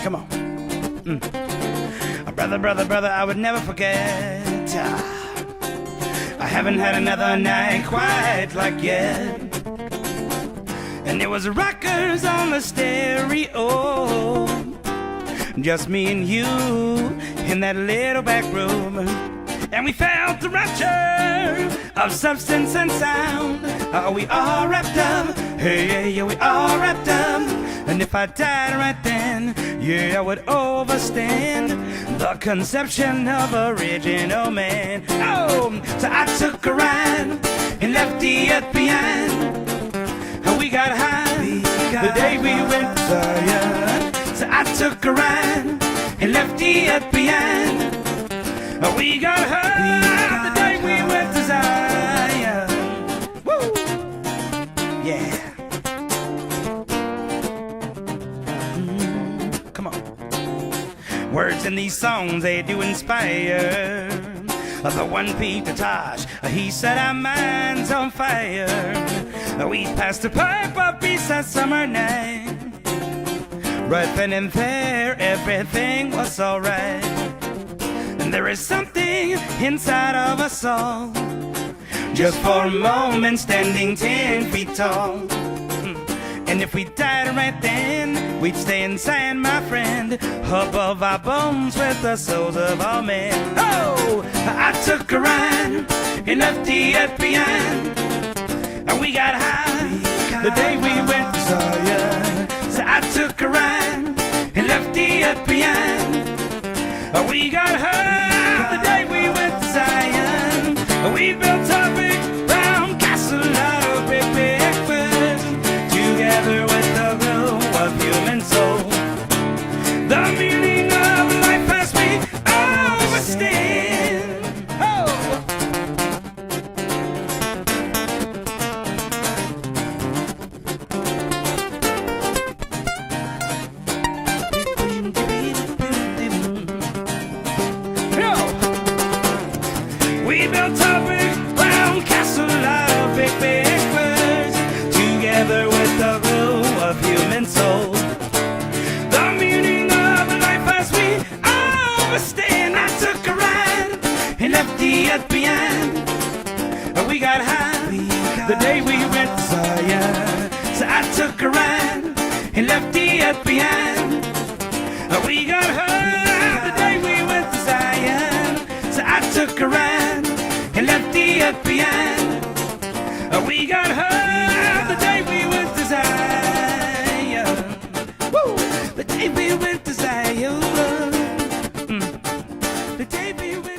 Come on. Brother, I would never forget. I haven't had another night quite like yet. And there was rockers on the stereo, just me and you in that little back room. And we felt the rapture of substance and sound. We all wrapped up, hey, yeah, we all wrapped up. And if I died right then, yeah, I would overstand the conception of original man. Oh, so I took a ride and left the earth behind. And we got high the day we went to Zion. So I took a ride and left the earth behind. We got high the day we went to Zion. Woo! Yeah. Come on. Words in these songs, they do inspire. The one Peter Tosh, he set our minds on fire. We passed the pipe of peace that summer night. Right then and there, everything was alright. And there is something inside of us all, just for a moment standing 10 feet tall. And if we died right then, we'd stay inside, my friend, above our bones with the souls of all men. Oh, I took a ride and left the earth behind. And we got high the day we went to Zion. So I took a ride and left the earth behind. We got high the day we went to Zion. We built a big round castle out of brick breakfast, together with the glow of human soul. The meaning of life as we understand. Oh! We built a big round castle out of big breakfast, together with the glow of human soul. The meaning of life as we understand. I took a ride and left the earth behind. We got high the day we went to Zion. So I took a ride and left the earth behind. We got high the day we went to Zion. So I took a ride and left the earth behind. We got high the day we went to Zion. Woo! The day we went to Zion. The day we went